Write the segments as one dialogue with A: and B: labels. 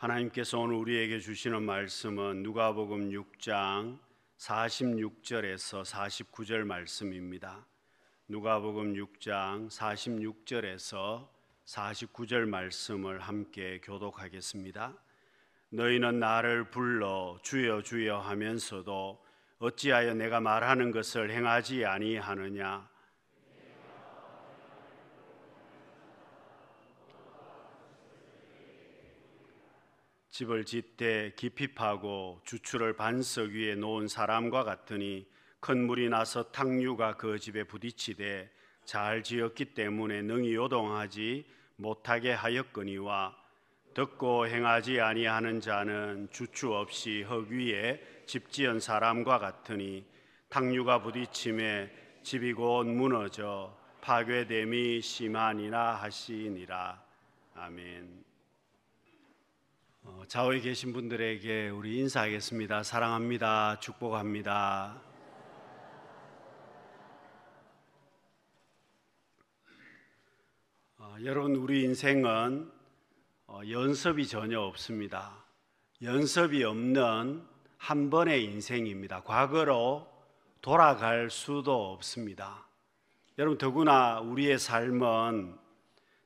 A: 하나님께서 오늘 우리에게 주시는 말씀은 누가복음 6장 46절에서 49절 말씀입니다. 누가복음 6장 46절에서 49절 말씀을 함께 교독하겠습니다. 너희는 나를 불러 주여 주여 하면서도 어찌하여 내가 말하는 것을 행하지 아니하느냐? 집을 짓되 깊이 파고 주추를 반석 위에 놓은 사람과 같으니 큰 물이 나서 탕류가 그 집에 부딪히되 잘 지었기 때문에 능히 요동하지 못하게 하였거니와 듣고 행하지 아니하는 자는 주추 없이 흙 위에 집 지은 사람과 같으니 탕류가 부딪힘에 집이 곧 무너져 파괴됨이 심하니라 하시니라. 아멘. 좌우에 계신 분들에게 우리 인사하겠습니다. 사랑합니다. 축복합니다. 여러분, 우리 인생은 연습이 전혀 없습니다. 연습이 없는 한 번의 인생입니다. 과거로 돌아갈 수도 없습니다. 여러분, 더구나 우리의 삶은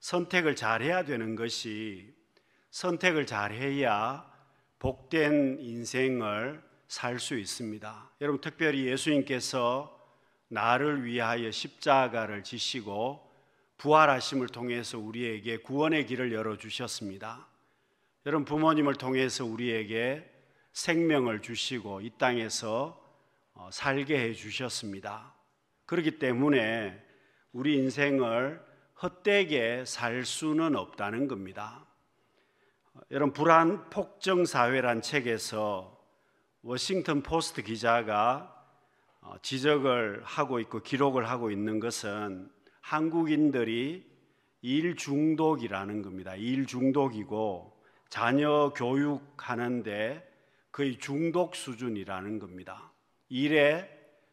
A: 선택을 잘해야 되는 것이, 선택을 잘해야 복된 인생을 살 수 있습니다. 여러분, 특별히 예수님께서 나를 위하여 십자가를 지시고 부활하심을 통해서 우리에게 구원의 길을 열어주셨습니다. 여러분, 부모님을 통해서 우리에게 생명을 주시고 이 땅에서 살게 해주셨습니다. 그렇기 때문에 우리 인생을 헛되게 살 수는 없다는 겁니다. 여러분, 불안 폭정 사회란 책에서 워싱턴 포스트 기자가 지적을 하고 있고 기록을 하고 있는 것은 한국인들이 일 중독이라는 겁니다. 일 중독이고 자녀 교육하는데 거의 중독 수준이라는 겁니다. 일에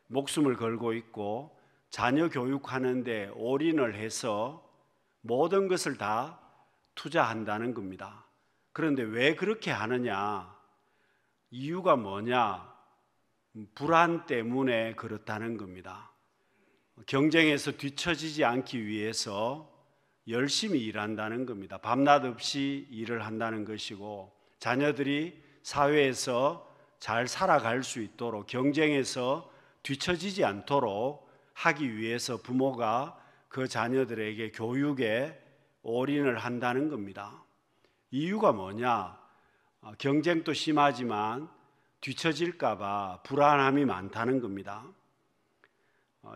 A: 목숨을 걸고 있고 자녀 교육하는데 올인을 해서 모든 것을 다 투자한다는 겁니다. 그런데 왜 그렇게 하느냐? 이유가 뭐냐? 불안 때문에 그렇다는 겁니다. 경쟁에서 뒤처지지 않기 위해서 열심히 일한다는 겁니다. 밤낮 없이 일을 한다는 것이고, 자녀들이 사회에서 잘 살아갈 수 있도록 경쟁에서 뒤처지지 않도록 하기 위해서 부모가 그 자녀들에게 교육에 올인을 한다는 겁니다. 이유가 뭐냐? 경쟁도 심하지만 뒤처질까 봐 불안함이 많다는 겁니다.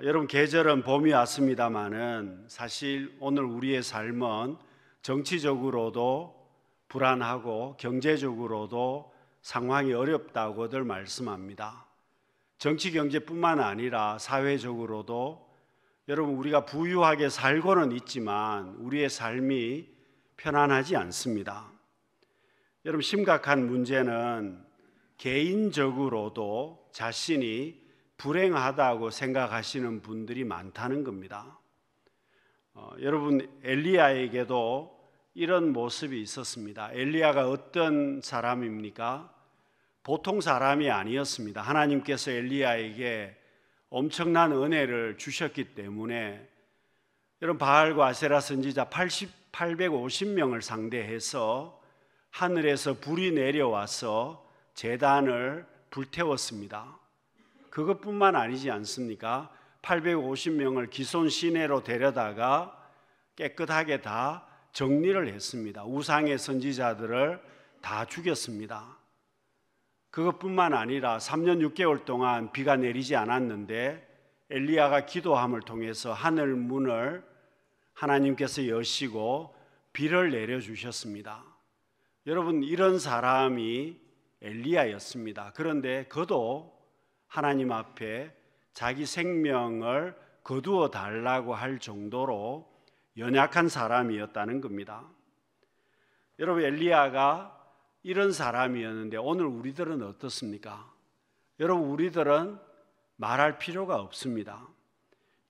A: 여러분, 계절은 봄이 왔습니다마는 사실 오늘 우리의 삶은 정치적으로도 불안하고 경제적으로도 상황이 어렵다고들 말씀합니다. 정치 경제뿐만 아니라 사회적으로도 여러분, 우리가 부유하게 살고는 있지만 우리의 삶이 편안하지 않습니다. 여러분, 심각한 문제는 개인적으로도 자신이 불행하다고 생각하시는 분들이 많다는 겁니다. 여러분, 엘리야에게도 이런 모습이 있었습니다. 엘리야가 어떤 사람입니까? 보통 사람이 아니었습니다. 하나님께서 엘리야에게 엄청난 은혜를 주셨기 때문에 여러분, 바알과 아세라 선지자 850명을 상대해서 하늘에서 불이 내려와서 제단을 불태웠습니다. 그것뿐만 아니지 않습니까? 850명을 기손 시내로 데려다가 깨끗하게 다 정리를 했습니다. 우상의 선지자들을 다 죽였습니다. 그것뿐만 아니라 3년 6개월 동안 비가 내리지 않았는데 엘리야가 기도함을 통해서 하늘 문을 하나님께서 여시고 비를 내려주셨습니다. 여러분, 이런 사람이 엘리야였습니다. 그런데 그도 하나님 앞에 자기 생명을 거두어 달라고 할 정도로 연약한 사람이었다는 겁니다. 여러분, 엘리야가 이런 사람이었는데 오늘 우리들은 어떻습니까? 여러분, 우리들은 말할 필요가 없습니다.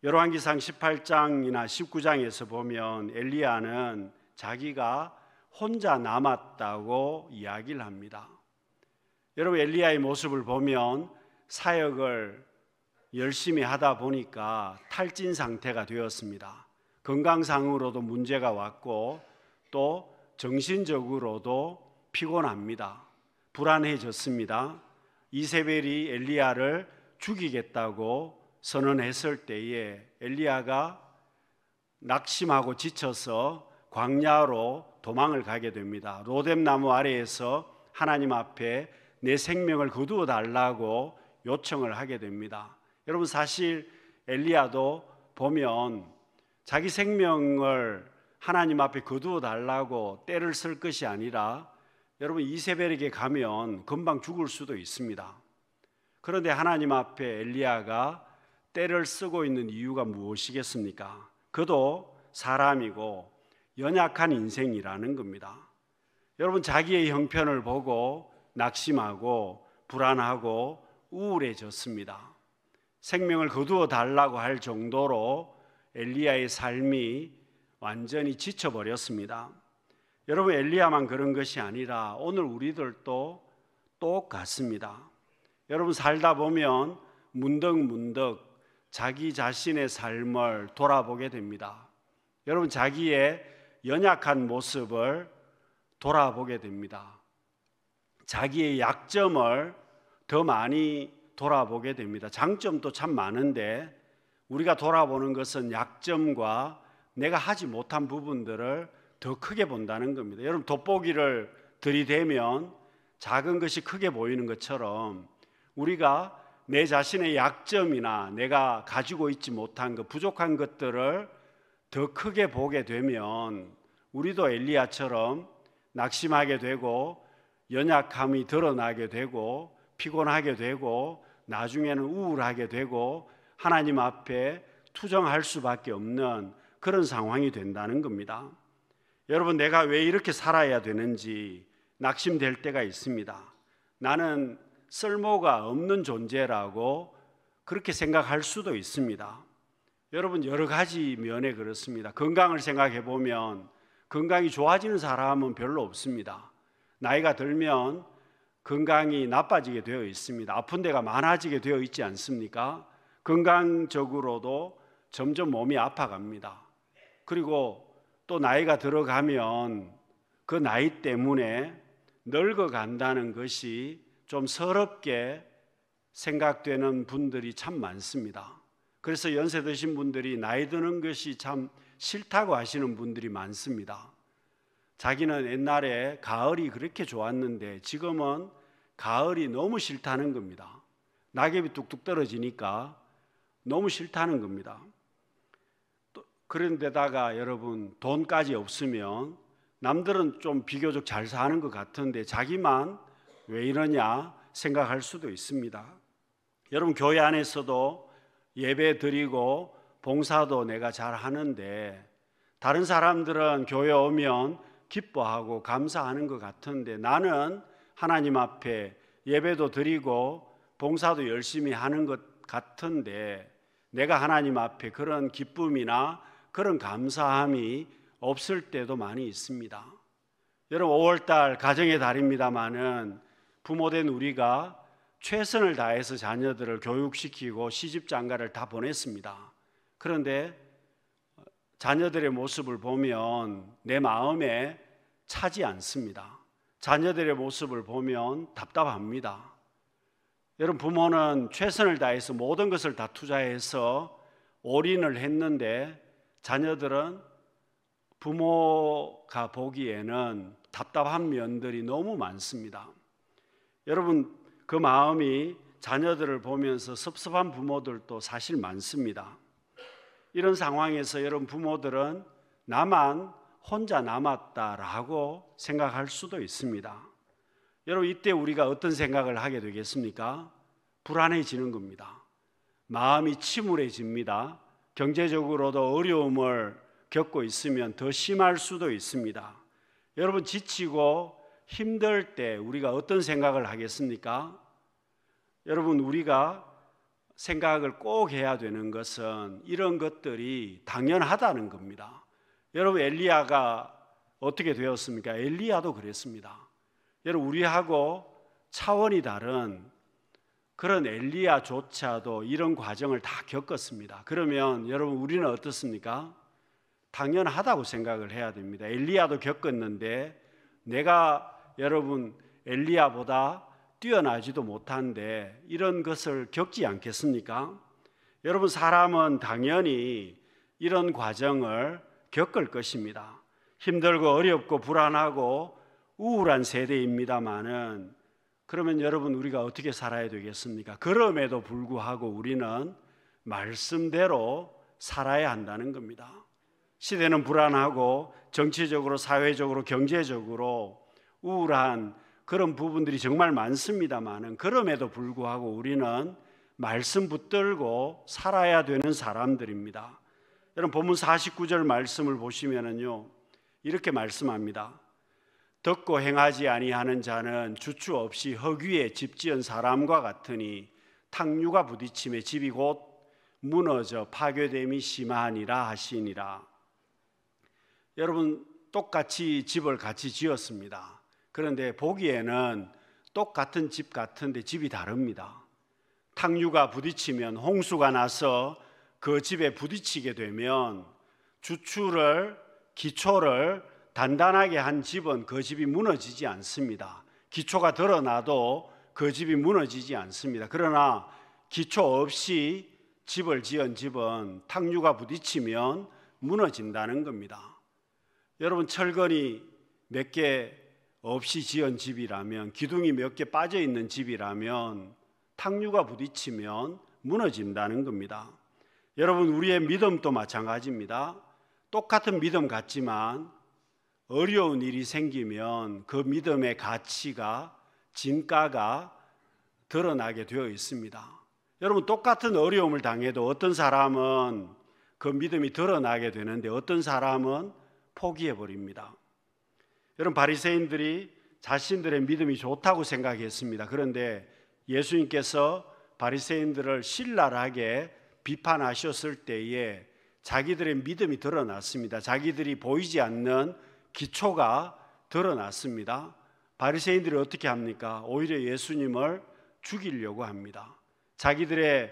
A: 열왕기상 18장이나 19장에서 보면 엘리야는 자기가 혼자 남았다고 이야기를 합니다. 여러분, 엘리야의 모습을 보면 사역을 열심히 하다 보니까 탈진 상태가 되었습니다. 건강상으로도 문제가 왔고 또 정신적으로도 피곤합니다. 불안해졌습니다. 이세벨이 엘리야를 죽이겠다고 선언했을 때에 엘리야가 낙심하고 지쳐서 광야로 도망을 가게 됩니다. 로뎀나무 아래에서 하나님 앞에 내 생명을 거두어 달라고 요청을 하게 됩니다. 여러분, 사실 엘리야도 보면 자기 생명을 하나님 앞에 거두어 달라고 떼를 쓸 것이 아니라 여러분, 이세벨에게 가면 금방 죽을 수도 있습니다. 그런데 하나님 앞에 엘리야가 떼를 쓰고 있는 이유가 무엇이겠습니까? 그도 사람이고 연약한 인생이라는 겁니다. 여러분, 자기의 형편을 보고 낙심하고 불안하고 우울해졌습니다. 생명을 거두어 달라고 할 정도로 엘리야의 삶이 완전히 지쳐버렸습니다. 여러분, 엘리야만 그런 것이 아니라 오늘 우리들도 똑같습니다. 여러분, 살다 보면 문득문득 자기 자신의 삶을 돌아보게 됩니다. 여러분, 자기의 연약한 모습을 돌아보게 됩니다. 자기의 약점을 더 많이 돌아보게 됩니다. 장점도 참 많은데 우리가 돌아보는 것은 약점과 내가 하지 못한 부분들을 더 크게 본다는 겁니다. 여러분, 돋보기를 들이대면 작은 것이 크게 보이는 것처럼 우리가 내 자신의 약점이나 내가 가지고 있지 못한 것, 부족한 것들을 더 크게 보게 되면 우리도 엘리야처럼 낙심하게 되고 연약함이 드러나게 되고 피곤하게 되고 나중에는 우울하게 되고 하나님 앞에 투정할 수밖에 없는 그런 상황이 된다는 겁니다. 여러분, 내가 왜 이렇게 살아야 되는지 낙심될 때가 있습니다. 나는 쓸모가 없는 존재라고 그렇게 생각할 수도 있습니다. 여러분, 여러 가지 면에 그렇습니다. 건강을 생각해 보면 건강이 좋아지는 사람은 별로 없습니다. 나이가 들면 건강이 나빠지게 되어 있습니다. 아픈 데가 많아지게 되어 있지 않습니까? 건강적으로도 점점 몸이 아파갑니다. 그리고 또 나이가 들어가면 그 나이 때문에 늙어간다는 것이 좀 서럽게 생각되는 분들이 참 많습니다. 그래서 연세 드신 분들이 나이 드는 것이 참 싫다고 하시는 분들이 많습니다. 자기는 옛날에 가을이 그렇게 좋았는데 지금은 가을이 너무 싫다는 겁니다. 낙엽이 뚝뚝 떨어지니까 너무 싫다는 겁니다. 그런데다가 여러분, 돈까지 없으면 남들은 좀 비교적 잘 사는 것 같은데 자기만 왜 이러냐 생각할 수도 있습니다. 여러분, 교회 안에서도 예배 드리고 봉사도 내가 잘 하는데 다른 사람들은 교회 오면 기뻐하고 감사하는 것 같은데 나는 하나님 앞에 예배도 드리고 봉사도 열심히 하는 것 같은데 내가 하나님 앞에 그런 기쁨이나 그런 감사함이 없을 때도 많이 있습니다. 여러분, 5월달 가정의 달입니다마는 부모된 우리가 최선을 다해서 자녀들을 교육시키고 시집장가를 다 보냈습니다. 그런데 자녀들의 모습을 보면 내 마음에 차지 않습니다. 자녀들의 모습을 보면 답답합니다. 여러분, 부모는 최선을 다해서 모든 것을 다 투자해서 올인을 했는데 자녀들은 부모가 보기에는 답답한 면들이 너무 많습니다. 여러분, 그 마음이 자녀들을 보면서 섭섭한 부모들도 사실 많습니다. 이런 상황에서 여러분, 부모들은 나만 혼자 남았다라고 생각할 수도 있습니다. 여러분, 이때 우리가 어떤 생각을 하게 되겠습니까? 불안해지는 겁니다. 마음이 침울해집니다. 경제적으로도 어려움을 겪고 있으면 더 심할 수도 있습니다. 여러분, 지치고 힘들 때 우리가 어떤 생각을 하겠습니까? 여러분, 우리가 생각을 꼭 해야 되는 것은 이런 것들이 당연하다는 겁니다. 여러분, 엘리야가 어떻게 되었습니까? 엘리야도 그랬습니다. 여러분, 우리하고 차원이 다른 그런 엘리야조차도 이런 과정을 다 겪었습니다. 그러면 여러분, 우리는 어떻습니까? 당연하다고 생각을 해야 됩니다. 엘리야도 겪었는데 내가 여러분 엘리야보다 뛰어나지도 못한데 이런 것을 겪지 않겠습니까? 여러분, 사람은 당연히 이런 과정을 겪을 것입니다. 힘들고 어렵고 불안하고 우울한 세대입니다마는, 그러면 여러분, 우리가 어떻게 살아야 되겠습니까? 그럼에도 불구하고 우리는 말씀대로 살아야 한다는 겁니다. 시대는 불안하고 정치적으로, 사회적으로, 경제적으로 우울한 그런 부분들이 정말 많습니다마는, 그럼에도 불구하고 우리는 말씀 붙들고 살아야 되는 사람들입니다. 여러분, 본문 49절 말씀을 보시면은요, 이렇게 말씀합니다. 듣고 행하지 아니하는 자는 주추 없이 허귀에 집 지은 사람과 같으니 탕류가 부딪힘에 집이 곧 무너져 파괴됨이 심하니라 하시니라. 여러분, 똑같이 집을 같이 지었습니다. 그런데 보기에는 똑같은 집 같은데 집이 다릅니다. 탕류가 부딪히면, 홍수가 나서 그 집에 부딪히게 되면 주추를, 기초를 단단하게 한 집은 그 집이 무너지지 않습니다. 기초가 드러나도 그 집이 무너지지 않습니다. 그러나 기초 없이 집을 지은 집은 탕류가 부딪히면 무너진다는 겁니다. 여러분, 철근이 몇 개 없이 지은 집이라면, 기둥이 몇 개 빠져 있는 집이라면 탕류가 부딪히면 무너진다는 겁니다. 여러분, 우리의 믿음도 마찬가지입니다. 똑같은 믿음 같지만 어려운 일이 생기면 그 믿음의 가치가, 진가가 드러나게 되어 있습니다. 여러분, 똑같은 어려움을 당해도 어떤 사람은 그 믿음이 드러나게 되는데 어떤 사람은 포기해버립니다. 여러분, 바리새인들이 자신들의 믿음이 좋다고 생각했습니다. 그런데 예수님께서 바리새인들을 신랄하게 비판하셨을 때에 자기들의 믿음이 드러났습니다. 자기들이 보이지 않는 기초가 드러났습니다. 바리새인들이 어떻게 합니까? 오히려 예수님을 죽이려고 합니다. 자기들의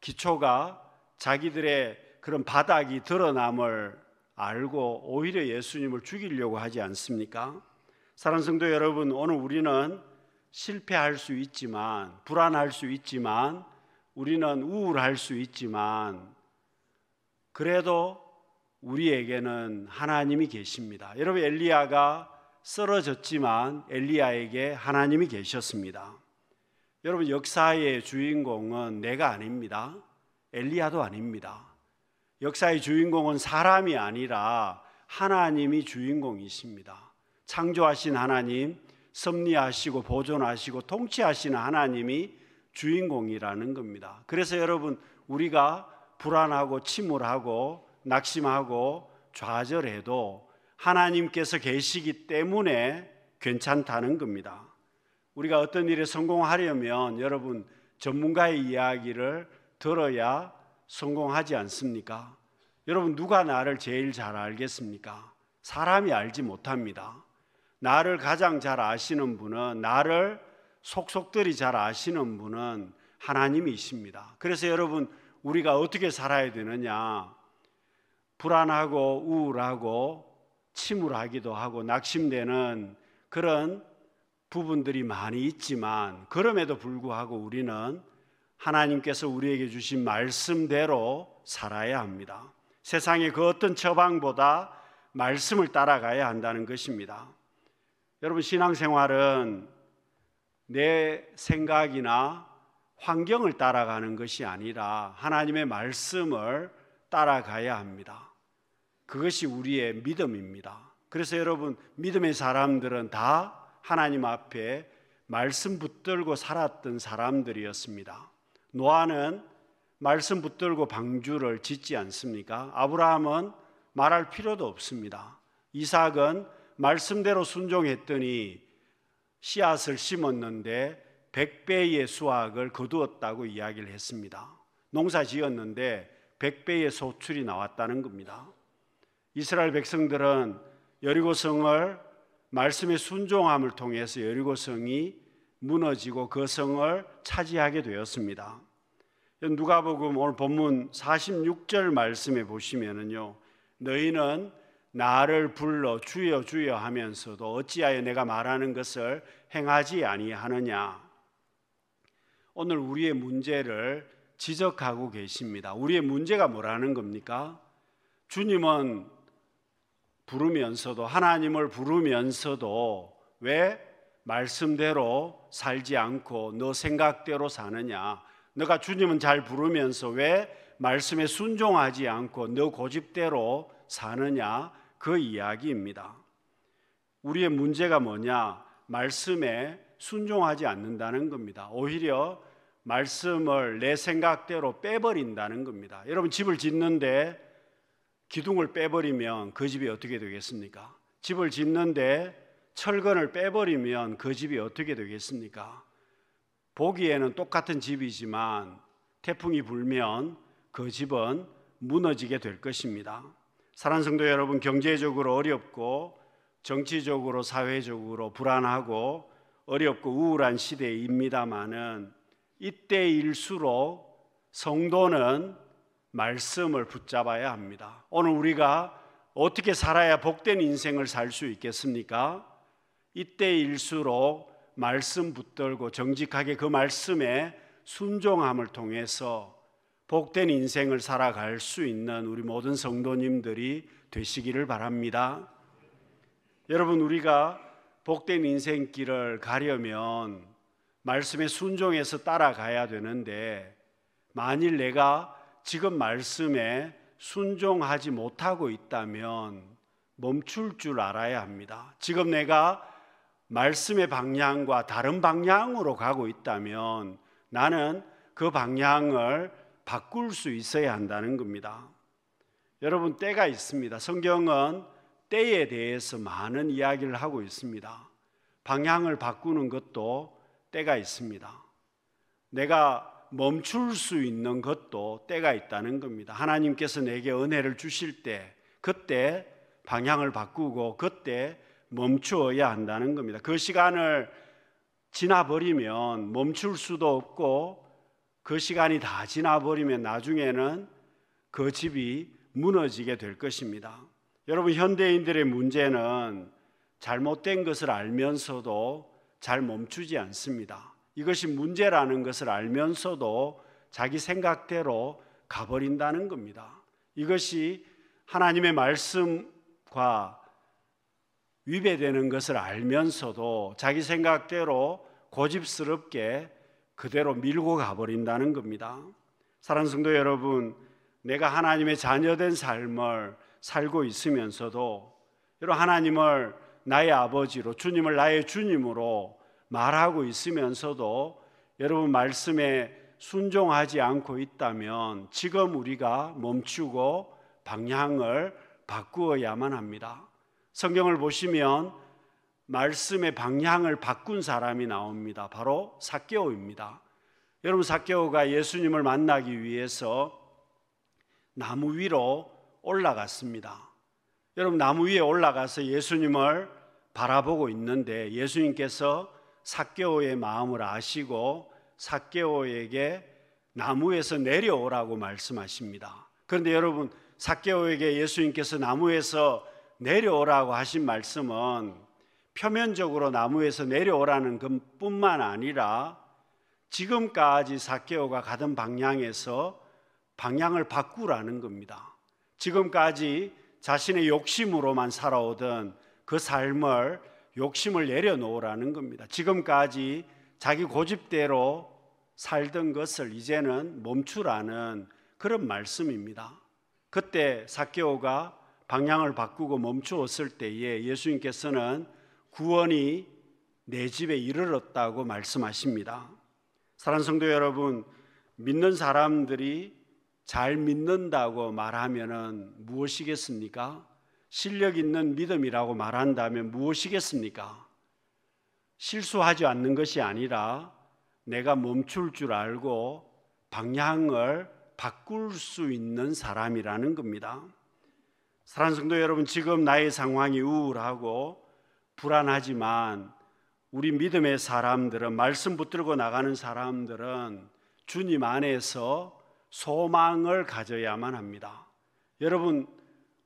A: 기초가, 자기들의 그런 바닥이 드러남을 알고 오히려 예수님을 죽이려고 하지 않습니까? 사랑하는 성도 여러분, 오늘 우리는 실패할 수 있지만, 불안할 수 있지만, 우리는 우울할 수 있지만, 그래도 우리에게는 하나님이 계십니다. 여러분, 엘리야가 쓰러졌지만 엘리야에게 하나님이 계셨습니다. 여러분, 역사의 주인공은 내가 아닙니다. 엘리야도 아닙니다. 역사의 주인공은 사람이 아니라 하나님이 주인공이십니다. 창조하신 하나님, 섭리하시고 보존하시고 통치하시는 하나님이 주인공이라는 겁니다. 그래서 여러분, 우리가 불안하고 침울하고 낙심하고 좌절해도 하나님께서 계시기 때문에 괜찮다는 겁니다. 우리가 어떤 일에 성공하려면 여러분, 전문가의 이야기를 들어야 성공하지 않습니까? 여러분, 누가 나를 제일 잘 알겠습니까? 사람이 알지 못합니다. 나를 가장 잘 아시는 분은, 나를 속속들이 잘 아시는 분은 하나님이십니다. 그래서 여러분, 우리가 어떻게 살아야 되느냐? 불안하고 우울하고 침울하기도 하고 낙심되는 그런 부분들이 많이 있지만, 그럼에도 불구하고 우리는 하나님께서 우리에게 주신 말씀대로 살아야 합니다. 세상의 그 어떤 처방보다 말씀을 따라가야 한다는 것입니다. 여러분, 신앙생활은 내 생각이나 환경을 따라가는 것이 아니라 하나님의 말씀을 따라가야 합니다. 그것이 우리의 믿음입니다. 그래서 여러분, 믿음의 사람들은 다 하나님 앞에 말씀 붙들고 살았던 사람들이었습니다. 노아는 말씀 붙들고 방주를 짓지 않습니까? 아브라함은 말할 필요도 없습니다. 이삭은 말씀대로 순종했더니 씨앗을 심었는데 100배의 수확을 거두었다고 이야기를 했습니다. 농사 지었는데 100배의 소출이 나왔다는 겁니다. 이스라엘 백성들은 여리고성을 말씀의 순종함을 통해서 여리고성이 무너지고 그 성을 차지하게 되었습니다. 누가복음 오늘 본문 46절 말씀에 보시면은요, 너희는 나를 불러 주여 주여 하면서도 어찌하여 내가 말하는 것을 행하지 아니하느냐. 오늘 우리의 문제를 지적하고 계십니다. 우리의 문제가 뭐라는 겁니까? 주님은 부르면서도, 하나님을 부르면서도 왜 말씀대로 살지 않고 너 생각대로 사느냐? 너가 주님은 잘 부르면서 왜 말씀에 순종하지 않고 너 고집대로 사느냐? 그 이야기입니다. 우리의 문제가 뭐냐? 말씀에 순종하지 않는다는 겁니다. 오히려 말씀을 내 생각대로 빼버린다는 겁니다. 여러분, 집을 짓는데 기둥을 빼버리면 그 집이 어떻게 되겠습니까? 집을 짓는데 철근을 빼버리면 그 집이 어떻게 되겠습니까? 보기에는 똑같은 집이지만 태풍이 불면 그 집은 무너지게 될 것입니다. 사랑하는 성도 여러분, 경제적으로 어렵고 정치적으로 사회적으로 불안하고 어렵고 우울한 시대입니다마는 이때일수록 성도는 말씀을 붙잡아야 합니다. 오늘 우리가 어떻게 살아야 복된 인생을 살 수 있겠습니까? 이때일수록 말씀 붙들고 정직하게 그 말씀에 순종함을 통해서 복된 인생을 살아갈 수 있는 우리 모든 성도님들이 되시기를 바랍니다. 여러분, 우리가 복된 인생길을 가려면 말씀에 순종해서 따라가야 되는데, 만일 내가 지금 말씀에 순종하지 못하고 있다면 멈출 줄 알아야 합니다. 지금 내가 말씀의 방향과 다른 방향으로 가고 있다면 나는 그 방향을 바꿀 수 있어야 한다는 겁니다. 여러분, 때가 있습니다. 성경은 때에 대해서 많은 이야기를 하고 있습니다. 방향을 바꾸는 것도 때가 있습니다. 내가 멈출 수 있는 것도 때가 있다는 겁니다. 하나님께서 내게 은혜를 주실 때 그때 방향을 바꾸고 그때 멈추어야 한다는 겁니다. 그 시간을 지나버리면 멈출 수도 없고 그 시간이 다 지나버리면 나중에는 그 집이 무너지게 될 것입니다. 여러분, 현대인들의 문제는 잘못된 것을 알면서도 잘 멈추지 않습니다. 이것이 문제라는 것을 알면서도 자기 생각대로 가버린다는 겁니다. 이것이 하나님의 말씀과 위배되는 것을 알면서도 자기 생각대로 고집스럽게 그대로 밀고 가버린다는 겁니다. 사랑하는 성도 여러분, 내가 하나님의 자녀된 삶을 살고 있으면서도 여러분, 하나님을 나의 아버지로, 주님을 나의 주님으로 말하고 있으면서도 여러분 말씀에 순종하지 않고 있다면 지금 우리가 멈추고 방향을 바꾸어야만 합니다. 성경을 보시면 말씀의 방향을 바꾼 사람이 나옵니다. 바로 삭개오입니다. 여러분, 삭개오가 예수님을 만나기 위해서 나무 위로 올라갔습니다. 여러분, 나무 위에 올라가서 예수님을 바라보고 있는데 예수님께서 삭개오의 마음을 아시고 삭개오에게 나무에서 내려오라고 말씀하십니다. 그런데 여러분, 삭개오에게 예수님께서 나무에서 내려오라고 하신 말씀은 표면적으로 나무에서 내려오라는 것뿐만 아니라 지금까지 삭개오가 가던 방향에서 방향을 바꾸라는 겁니다. 지금까지 자신의 욕심으로만 살아오던 그 삶을 욕심을 내려놓으라는 겁니다. 지금까지 자기 고집대로 살던 것을 이제는 멈추라는 그런 말씀입니다. 그때 삭개오가 방향을 바꾸고 멈추었을 때에 예수님께서는 구원이 내 집에 이르렀다고 말씀하십니다. 사랑하는 성도 여러분, 믿는 사람들이 잘 믿는다고 말하면은 무엇이겠습니까? 실력 있는 믿음이라고 말한다면 무엇이겠습니까? 실수하지 않는 것이 아니라 내가 멈출 줄 알고 방향을 바꿀 수 있는 사람이라는 겁니다. 사랑하는 성도 여러분, 지금 나의 상황이 우울하고 불안하지만 우리 믿음의 사람들은, 말씀 붙들고 나가는 사람들은 주님 안에서 소망을 가져야만 합니다. 여러분,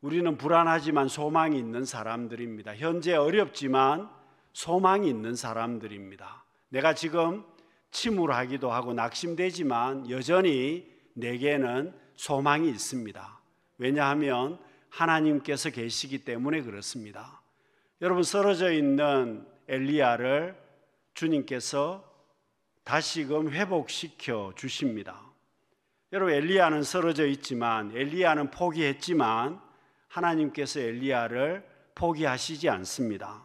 A: 우리는 불안하지만 소망이 있는 사람들입니다. 현재 어렵지만 소망이 있는 사람들입니다. 내가 지금 침울하기도 하고 낙심되지만 여전히 내게는 소망이 있습니다. 왜냐하면 하나님께서 계시기 때문에 그렇습니다. 여러분, 쓰러져 있는 엘리야를 주님께서 다시금 회복시켜 주십니다. 여러분, 엘리야는 쓰러져 있지만, 엘리야는 포기했지만 하나님께서 엘리야를 포기하시지 않습니다.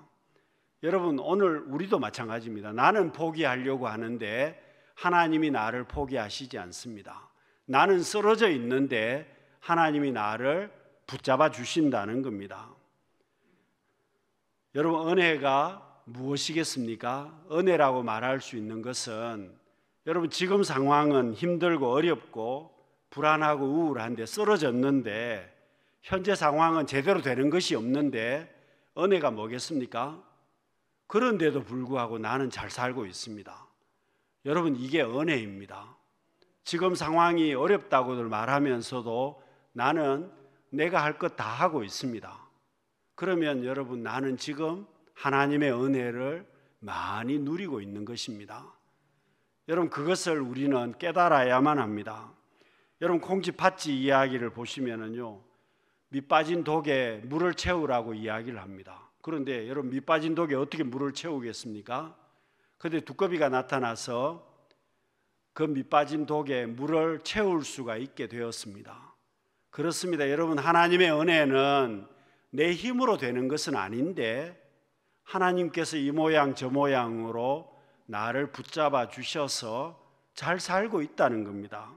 A: 여러분, 오늘 우리도 마찬가지입니다. 나는 포기하려고 하는데 하나님이 나를 포기하시지 않습니다. 나는 쓰러져 있는데 하나님이 나를 붙잡아 주신다는 겁니다. 여러분, 은혜가 무엇이겠습니까? 은혜라고 말할 수 있는 것은, 여러분, 지금 상황은 힘들고 어렵고 불안하고 우울한데, 쓰러졌는데, 현재 상황은 제대로 되는 것이 없는데 은혜가 뭐겠습니까? 그런데도 불구하고 나는 잘 살고 있습니다. 여러분, 이게 은혜입니다. 지금 상황이 어렵다고들 말하면서도 나는 내가 할 것 다 하고 있습니다. 그러면 여러분, 나는 지금 하나님의 은혜를 많이 누리고 있는 것입니다. 여러분, 그것을 우리는 깨달아야만 합니다. 여러분, 콩쥐팥쥐 이야기를 보시면은요, 밑 빠진 독에 물을 채우라고 이야기를 합니다. 그런데 여러분, 밑 빠진 독에 어떻게 물을 채우겠습니까? 그런데 두꺼비가 나타나서 그 밑 빠진 독에 물을 채울 수가 있게 되었습니다. 그렇습니다. 여러분, 하나님의 은혜는 내 힘으로 되는 것은 아닌데 하나님께서 이 모양 저 모양으로 나를 붙잡아 주셔서 잘 살고 있다는 겁니다.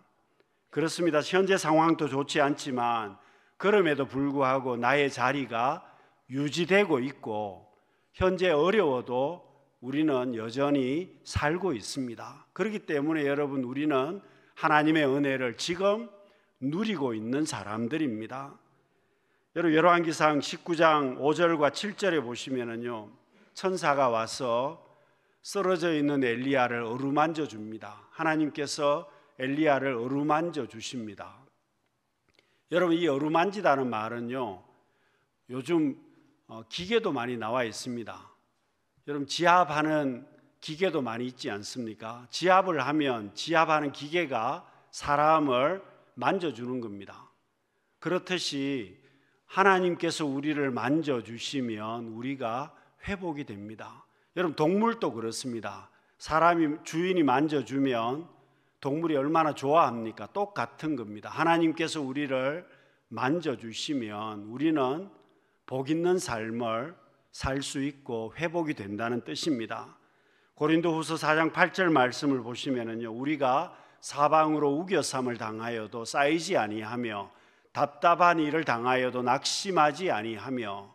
A: 그렇습니다. 현재 상황도 좋지 않지만 그럼에도 불구하고 나의 자리가 유지되고 있고, 현재 어려워도 우리는 여전히 살고 있습니다. 그렇기 때문에 여러분, 우리는 하나님의 은혜를 지금 누리고 있는 사람들입니다. 여러분, 열왕기상 19장 5절과 7절에 보시면은요, 천사가 와서 쓰러져 있는 엘리야를 어루만져 줍니다. 하나님께서 엘리야를 어루만져 주십니다. 여러분, 이 어루만지다는 말은요, 요즘 기계도 많이 나와 있습니다. 여러분, 지압하는 기계도 많이 있지 않습니까? 지압을 하면 지압하는 기계가 사람을 만져주는 겁니다. 그렇듯이 하나님께서 우리를 만져주시면 우리가 회복이 됩니다. 여러분, 동물도 그렇습니다. 사람이, 주인이 만져주면 동물이 얼마나 좋아합니까? 똑같은 겁니다. 하나님께서 우리를 만져주시면 우리는 복 있는 삶을 살 수 있고 회복이 된다는 뜻입니다. 고린도후서 4장 8절 말씀을 보시면은요, 우리가 사방으로 우겨삼을 당하여도 쌓이지 아니하며 답답한 일을 당하여도 낙심하지 아니하며.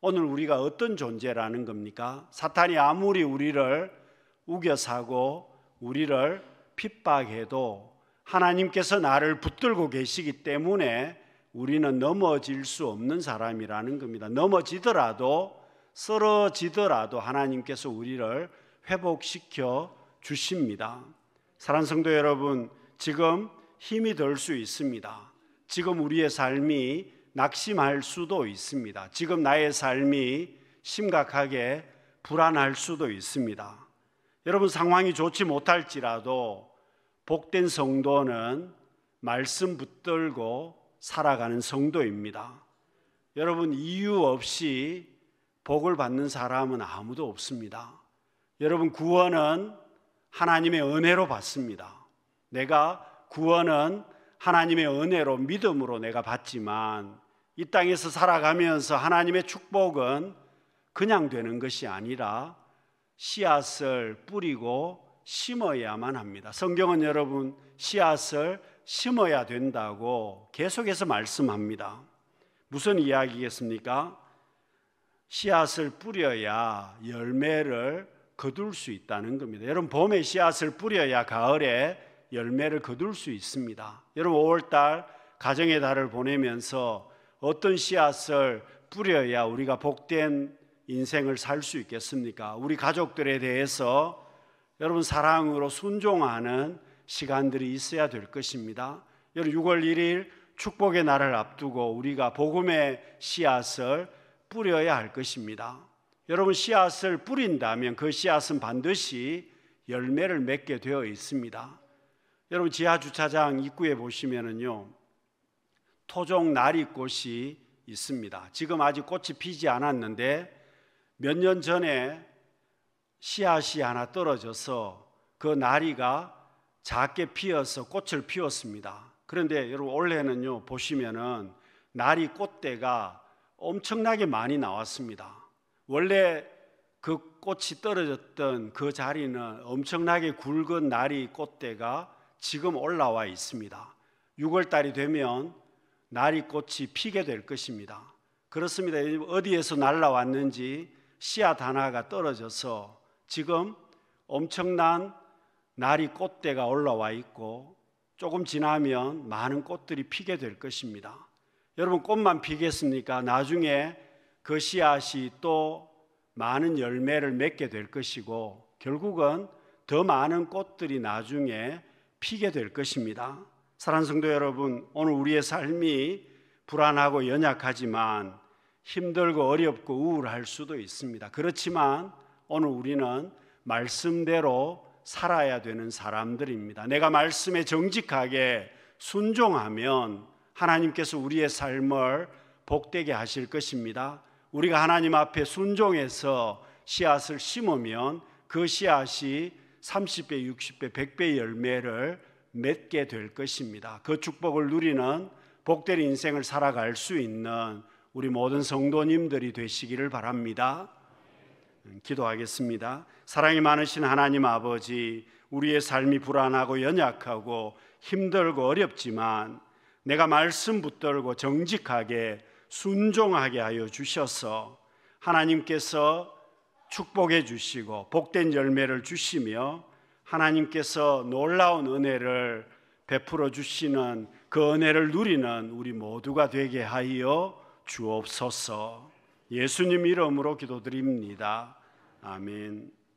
A: 오늘 우리가 어떤 존재라는 겁니까? 사탄이 아무리 우리를 우겨사고 우리를 핍박해도 하나님께서 나를 붙들고 계시기 때문에 우리는 넘어질 수 없는 사람이라는 겁니다. 넘어지더라도, 쓰러지더라도 하나님께서 우리를 회복시켜 주십니다. 사랑하는 성도 여러분, 지금 힘이 들 수 있습니다. 지금 우리의 삶이 낙심할 수도 있습니다. 지금 나의 삶이 심각하게 불안할 수도 있습니다. 여러분, 상황이 좋지 못할지라도 복된 성도는 말씀 붙들고 살아가는 성도입니다. 여러분, 이유 없이 복을 받는 사람은 아무도 없습니다. 여러분, 구원은 하나님의 은혜로 받습니다. 내가 구원은 하나님의 은혜로, 믿음으로 내가 받지만 이 땅에서 살아가면서 하나님의 축복은 그냥 되는 것이 아니라 씨앗을 뿌리고 심어야만 합니다. 성경은 여러분, 씨앗을 심어야 된다고 계속해서 말씀합니다. 무슨 이야기겠습니까? 씨앗을 뿌려야 열매를 거둘 수 있다는 겁니다. 여러분, 봄에 씨앗을 뿌려야 가을에 열매를 거둘 수 있습니다. 여러분, 5월달 가정의 달을 보내면서 어떤 씨앗을 뿌려야 우리가 복된 인생을 살 수 있겠습니까? 우리 가족들에 대해서 여러분 사랑으로 순종하는 시간들이 있어야 될 것입니다. 여러분 6월 1일 축복의 날을 앞두고 우리가 복음의 씨앗을 뿌려야 할 것입니다. 여러분 씨앗을 뿌린다면 그 씨앗은 반드시 열매를 맺게 되어 있습니다. 여러분 지하 주차장 입구에 보시면은요 토종 나리꽃이 있습니다. 지금 아직 꽃이 피지 않았는데 몇 년 전에 씨앗이 하나 떨어져서 그 나리가 작게 피어서 꽃을 피웠습니다. 그런데 여러분 올해는요 보시면은 나리 꽃대가 엄청나게 많이 나왔습니다. 원래 그 꽃이 떨어졌던 그 자리는 엄청나게 굵은 나리 꽃대가 지금 올라와 있습니다. 6월 달이 되면 나리 꽃이 피게 될 것입니다. 그렇습니다. 어디에서 날라왔는지 씨앗 하나가 떨어져서 지금 엄청난 나리 꽃대가 올라와 있고 조금 지나면 많은 꽃들이 피게 될 것입니다. 여러분 꽃만 피겠습니까? 나중에 그 씨앗이 또 많은 열매를 맺게 될 것이고 결국은 더 많은 꽃들이 나중에 피게 될 것입니다. 사랑하는 성도 여러분, 오늘 우리의 삶이 불안하고 연약하지만 힘들고 어렵고 우울할 수도 있습니다. 그렇지만 오늘 우리는 말씀대로 살아야 되는 사람들입니다. 내가 말씀에 정직하게 순종하면 하나님께서 우리의 삶을 복되게 하실 것입니다. 우리가 하나님 앞에 순종해서 씨앗을 심으면 그 씨앗이 30배, 60배, 100배의 열매를 맺게 될 것입니다. 그 축복을 누리는 복된 인생을 살아갈 수 있는 우리 모든 성도님들이 되시기를 바랍니다. 기도하겠습니다. 사랑이 많으신 하나님 아버지, 우리의 삶이 불안하고 연약하고 힘들고 어렵지만 내가 말씀 붙들고 정직하게 순종하게 하여 주셔서 하나님께서 축복해 주시고 복된 열매를 주시며 하나님께서 놀라운 은혜를 베풀어 주시는 그 은혜를 누리는 우리 모두가 되게 하여 주옵소서. 예수님 이름으로 기도드립니다. 아멘.